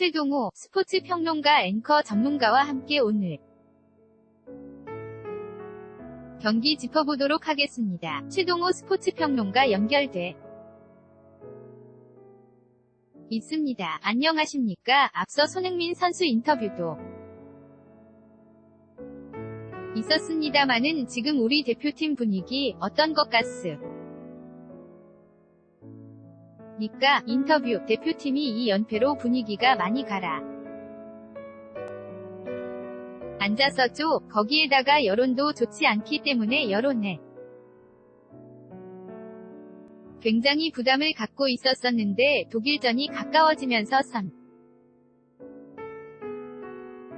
최동호 스포츠 평론가 앵커 전문가와 함께 오늘 경기 짚어보도록 하겠습니다. 최동호 스포츠 평론가 연결돼 있습니다. 안녕하십니까? 앞서 손흥민 선수 인터뷰도 있었습니다마는 지금 우리 대표팀 분위기 어떤 것 같습니까? 인터뷰. 대표팀이 2연패로 분위기가 많이 가라 앉았었죠. 거기에다가 여론도 좋지 않기 때문에 여론에 굉장히 부담을 갖고 있었었는데 독일전이 가까워지면서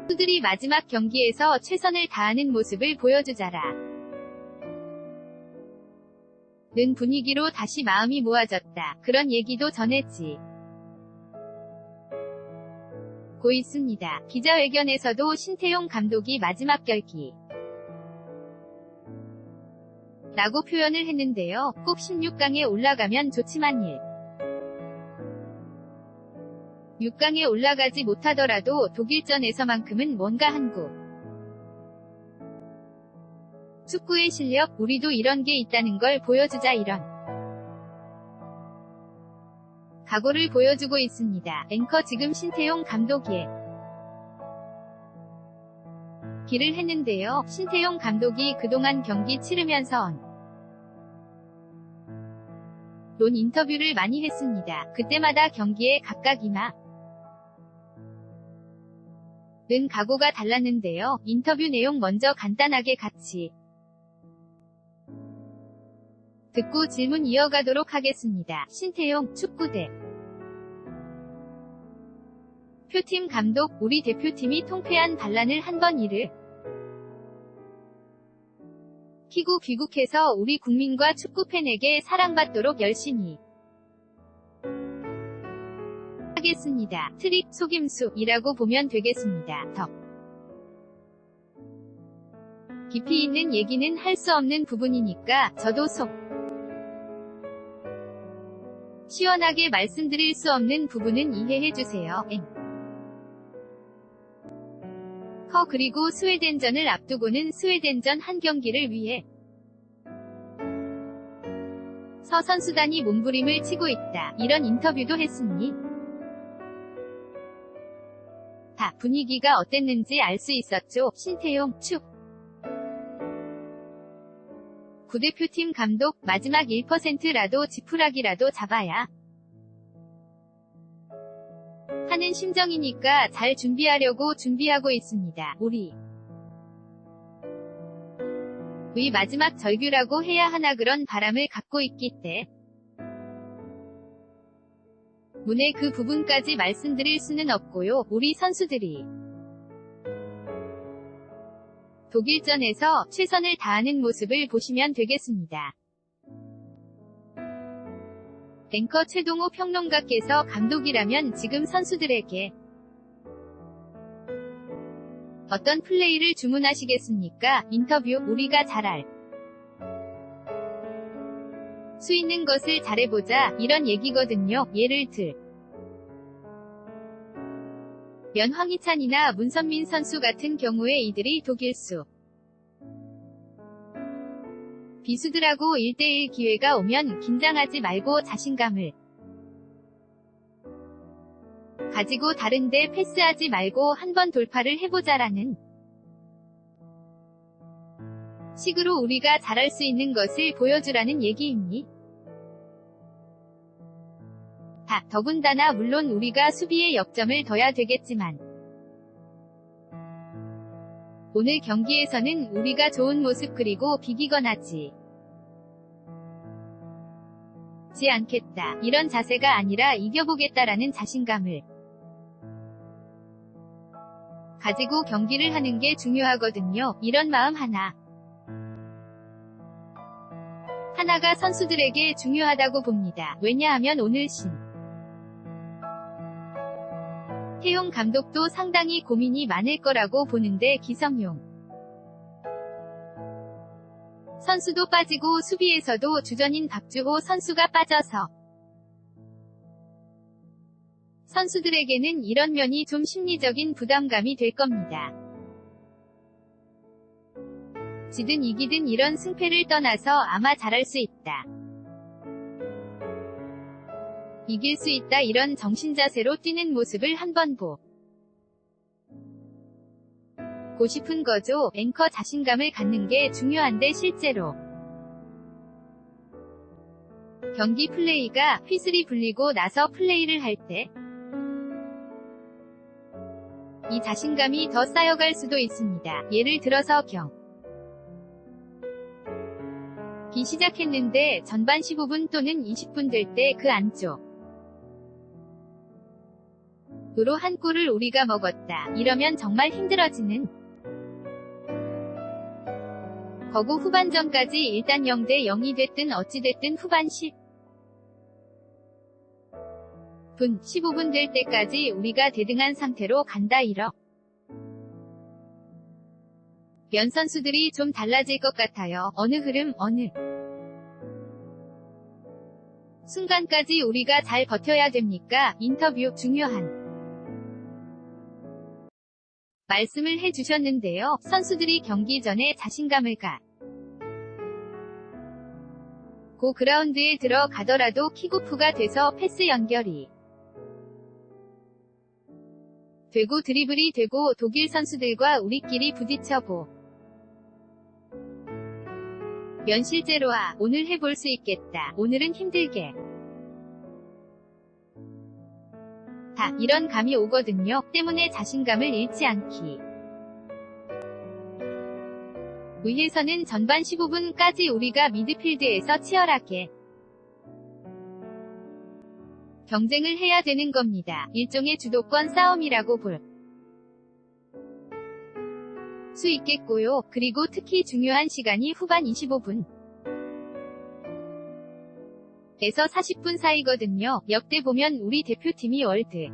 선수들이 마지막 경기에서 최선을 다하는 모습을 보여주자라 는 분위기로 다시 마음이 모아졌다. 그런 얘기도 전했지. 고 있습니다. 기자회견에서도 신태용 감독이 마지막 경기 라고 표현을 했는데요. 꼭 16강에 올라가면 좋지만 6강에 올라가지 못하더라도 독일전에서만큼은 뭔가 한국 축구의 실력, 우리도 이런 게 있다는 걸 보여주자 이런 각오를 보여주고 있습니다. 앵커 지금 신태용 감독의 기를 했는데요. 신태용 감독이 그동안 경기 치르면서 론 인터뷰를 많이 했습니다. 그때마다 경기에 각각 임하는 각오가 달랐는데요. 인터뷰 내용 먼저 간단하게 같이 듣고 질문 이어가도록 하겠습니다. 신태용, 축구대 표팀 감독, 우리 대표팀이 통쾌한 반란을 한 번 일으키고 귀국해서 우리 국민과 축구팬에게 사랑받도록 열심히 하겠습니다. 트릭, 속임수이라고 보면 되겠습니다. 더 깊이 있는 얘기는 할 수 없는 부분이니까 저도 속 시원하게 말씀드릴 수 없는 부분은 이해해주세요. 그리고 스웨덴전을 앞두고는 스웨덴전 한 경기를 위해 선수단이 몸부림을 치고 있다. 이런 인터뷰도 했으니 다 분위기가 어땠는지 알 수 있었죠. 신태용, 국대표팀 감독, 마지막 1%라도 지푸라기라도 잡아야 하는 심정이니까 잘 준비하려고 준비하고 있습니다. 우리의 마지막 절규라고 해야 하나 그런 바람을 갖고 있기 때문에 그 부분까지 말씀드릴 수는 없고요. 우리 선수들이 독일전에서 최선을 다하는 모습을 보시면 되겠습니다. 앵커 최동호 평론가께서 감독이라면 지금 선수들에게 어떤 플레이를 주문하시겠습니까? 인터뷰. 우리가 잘할 수 있는 것을 잘해보자 이런 얘기거든요. 예를 들면 황희찬이나 문선민 선수 같은 경우에 이들이 독일수 비수들하고 1대1 기회가 오면 긴장하지 말고 자신감을 가지고 다른데 패스하지 말고 한번 돌파를 해보자라는 식으로 우리가 잘할 수 있는 것을 보여주라는 얘기입니다. 더군다나 물론 우리가 수비에 역점을 둬야 되겠지만 오늘 경기에서는 우리가 좋은 모습 그리고 비기거나 하지 않겠다. 이런 자세가 아니라 이겨보겠다라는 자신감을 가지고 경기를 하는 게 중요하거든요. 이런 마음 하나가 선수들에게 중요하다고 봅니다. 왜냐하면 오늘 신태용 감독도 상당히 고민이 많을 거라고 보는데 기성용 선수도 빠지고 수비에서도 주전인 박주호 선수가 빠져서 선수들에게는 이런 면이 좀 심리적인 부담감이 될 겁니다. 지든 이기든 이런 승패를 떠나서 아마 잘할 수 있다. 이길 수 있다 이런 정신자세로 뛰는 모습을 한번 보고 싶은 거죠. 앵커 자신감을 갖는 게 중요한데 실제로 경기 플레이가 휘슬이 불리고 나서 플레이를 할 때 이 자신감이 더 쌓여갈 수도 있습니다. 예를 들어서 경기 시작했는데 전반 15분 또는 20분 될 때 그 안쪽으로 한 골을 우리가 먹었다. 이러면 정말 힘들어지는 거고 후반전까지 일단 0대 0이 됐든 어찌됐든 후반 10분, 15분 될 때까지 우리가 대등한 상태로 간다 이러면 선수들이 좀 달라질 것 같아요. 어느 흐름, 어느 순간까지 우리가 잘 버텨야 됩니까? 인터뷰 중요한 말씀을 해주셨는데요. 선수들이 경기 전에 자신감을 갖고 그라운드에 들어가더라도 킥오프가 돼서 패스 연결이 되고 드리블이 되고 독일 선수들과 우리끼리 부딪혀보면 실제로 오늘 해볼 수 있겠다. 오늘은 힘들게 이런 감이 오거든요. 때문에 자신감을 잃지 않기 위해서는 전반 15분까지 우리가 미드필드에서 치열하게 경쟁을 해야 되는 겁니다. 일종의 주도권 싸움이라고 볼 수 있겠고요. 그리고 특히 중요한 시간이 후반 25분 에서 40분 사이거든요. 역대 보면 우리 대표팀이 월드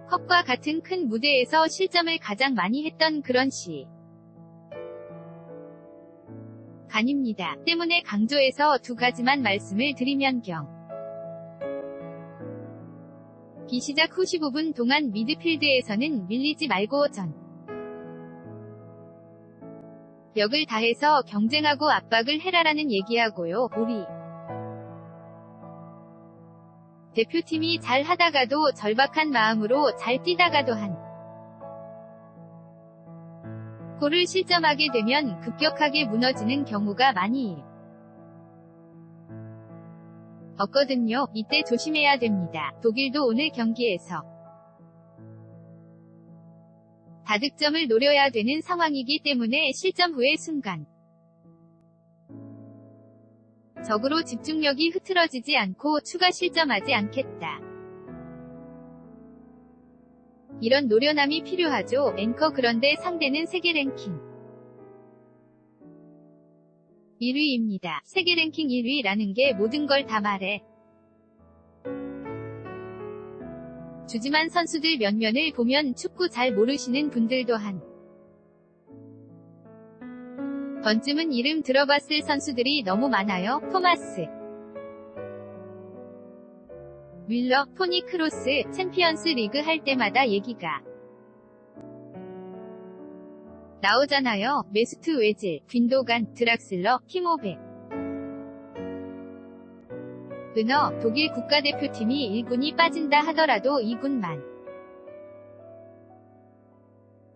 컵과 같은 큰 무대에서 실점을 가장 많이 했던 그런 시간입니다. 때문에 강조해서 두 가지만 말씀을 드리면 경기 시작 후 15분 동안 미드필드에서는 밀리지 말고 역을 다해서 경쟁하고 압박을 해라라는 얘기하고요. 우리 대표팀이 잘 하다가도 절박한 마음으로 잘 뛰다가도 한 골을 실점하게 되면 급격하게 무너지는 경우가 많이 없거든요. 이때 조심해야 됩니다. 독일도 오늘 경기에서 다득점을 노려야 되는 상황이기 때문에 실점 후의 순간 적으로 집중력이 흐트러지지 않고 추가 실점하지 않겠다. 이런 노련함이 필요하죠. 앵커 그런데 상대는 세계 랭킹 1위입니다. 세계 랭킹 1위라는 게 모든 걸 다 말해 주지만 선수들 면면을 보면 축구 잘 모르시는 분들도 한 번쯤은 이름 들어봤을 선수들이 너무 많아요. 토마스 윌러, 토니 크로스, 챔피언스 리그 할 때마다 얘기가 나오잖아요. 메스트 웨질, 빈도간, 드락슬러, 키모베 은어, 독일 국가대표팀이 1군이 빠진다 하더라도 2군만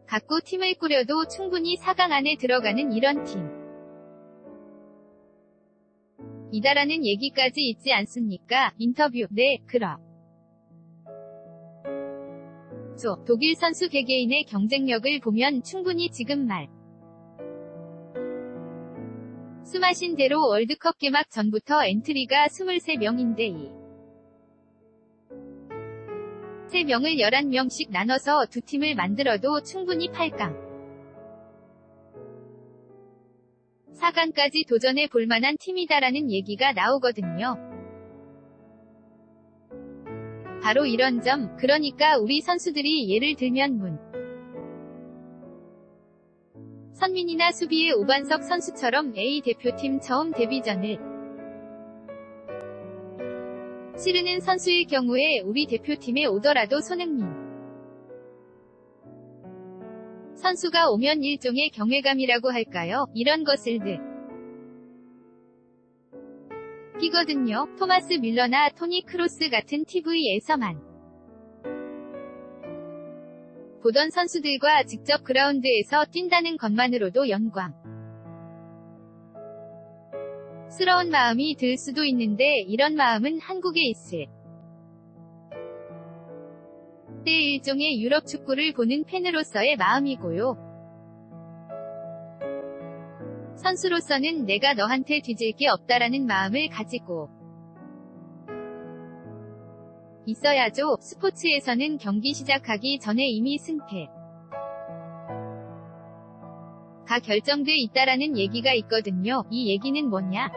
갖고 팀을 꾸려도 충분히 4강 안에 들어가는 이런 팀이다라는 얘기까지 있지 않습니까? 인터뷰, 네, 독일 선수 개개인의 경쟁력을 보면 충분히 지금 말씀하신 대로 월드컵 개막 전부터 엔트리가 23명인데 이 3명을 11명씩 나눠서 두 팀을 만들어도 충분히 8강 4강까지 도전해 볼 만한 팀이다라는 얘기가 나오거든요. 바로 이런 점, 그러니까 우리 선수들이 예를 들면 선민이나 수비의 오반석 선수처럼 A 대표팀 처음 데뷔전을 치르는 선수의 경우에 우리 대표팀에 오더라도 손흥민 선수가 오면 일종의 경외감이라고 할까요? 이런 것을 느끼거든요. 토마스 밀러나 토니 크로스 같은 TV에서만 보던 선수들과 직접 그라운드에서 뛴다는 것만으로도 영광스러운 마음이 들 수도 있는데 이런 마음은 한국에 있을 때 일종의 유럽 축구를 보는 팬으로서의 마음이고요. 선수로서는 내가 너한테 뒤질 게 없다라는 마음을 가지고 있어야죠. 스포츠에서는 경기 시작하기 전에 이미 승패가 결정돼 있다라는 얘기가 있거든요. 이 얘기는 뭐냐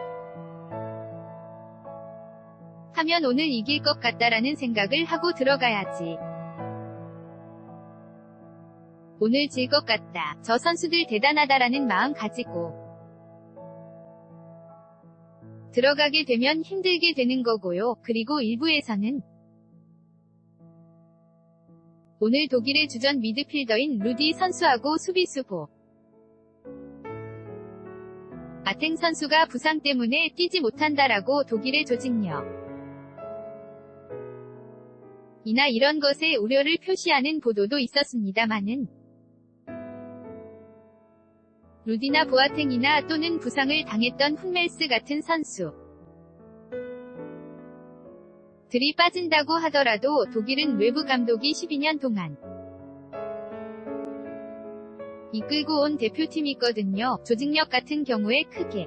하면 오늘 이길 것 같다라는 생각을 하고 들어가야지. 오늘 질 것 같다. 저 선수들 대단하다라는 마음 가지고 들어가게 되면 힘들게 되는 거고요. 그리고 일부에서는 오늘 독일의 주전 미드필더인 루디 선수하고 수비수보 아탱 선수가 부상 때문에 뛰지 못한다라고 독일의 조직력 이나 이런 것에 우려를 표시하는 보도도 있었습니다마는 루디나 보아탱이나 또는 부상을 당했던 훈멜스 같은 선수 들이 빠진다고 하더라도 독일은 외부 감독이 12년 동안 이끌고 온 대표팀이거든요. 조직력 같은 경우에 크게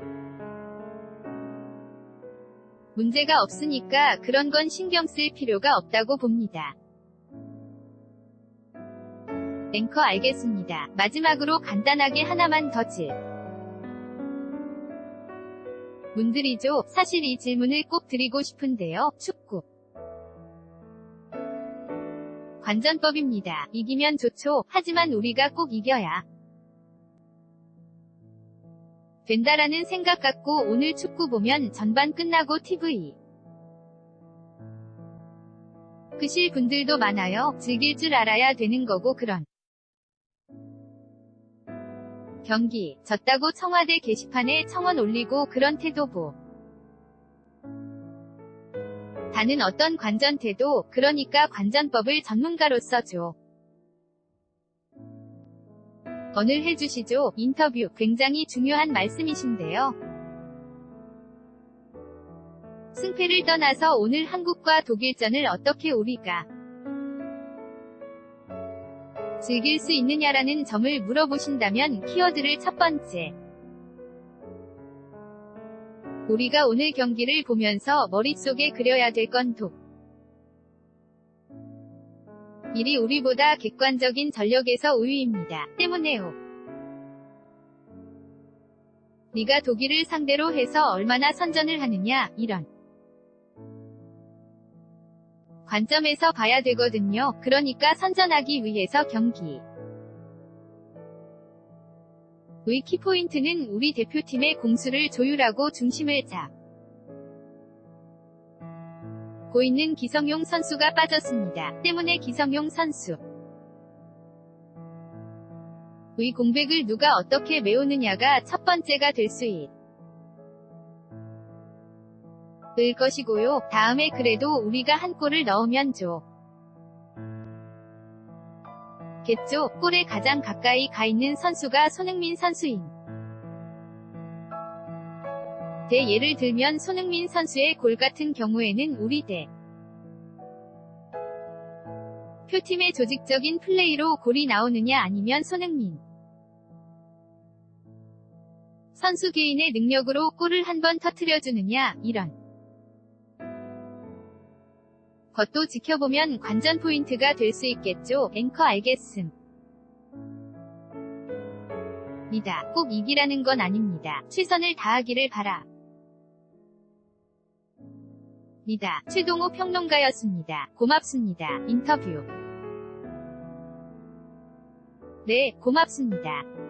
문제가 없으니까 그런 건 신경 쓸 필요가 없다고 봅니다. 앵커 알겠습니다. 마지막으로 간단하게 하나만 더 질문드리죠. 사실 이 질문을 꼭 드리고 싶은데요. 축구 관전법입니다. 이기면 좋죠. 하지만 우리가 꼭 이겨야 된다라는 생각 갖고 오늘 축구 보면 전반 끝나고 TV 끄실 분들도 많아요. 즐길 줄 알아야 되는 거고 그런 경기 졌다고 청와대 게시판에 청원 올리고 그런 태도 다는 어떤 관전 태도 그러니까 관전법을 전문가로서 조언을 해주시죠. 인터뷰 굉장히 중요한 말씀이신데요. 승패를 떠나서 오늘 한국과 독일전을 어떻게 우리가 즐길 수 있느냐라는 점을 물어보신다면 키워드를 첫 번째 우리가 오늘 경기를 보면서 머릿속에 그려야 될 건 독일이 우리보다 객관적인 전력에서 우위입니다. 때문에요. 네가 독일을 상대로 해서 얼마나 선전을 하느냐 이런 관점에서 봐야 되거든요. 그러니까 선전하기 위해서 경기의 키포인트는 우리 대표팀의 공수를 조율하고 중심을 잡고 있는 기성용 선수가 빠졌습니다. 때문에 기성용 선수의 공백을 누가 어떻게 메우느냐가 첫 번째가 될 수 있을 것이고요. 다음에 그래도 우리가 한 골을 넣으면 겠죠. 골에 가장 가까이 가 있는 선수가 손흥민 선수인 예를 들면 손흥민 선수의 골 같은 경우에는 우리 대표팀의 조직적인 플레이로 골이 나오느냐 아니면 손흥민 선수 개인의 능력으로 골을 한번 터뜨려주느냐 이런 것도 지켜보면 관전 포인트가 될 수 있겠죠. 앵커 알겠습니다. 꼭 이기라는 건 아닙니다. 최선을 다하기를 바랍니다. 최동호 평론가였습니다. 고맙습니다. 인터뷰. 네, 고맙습니다.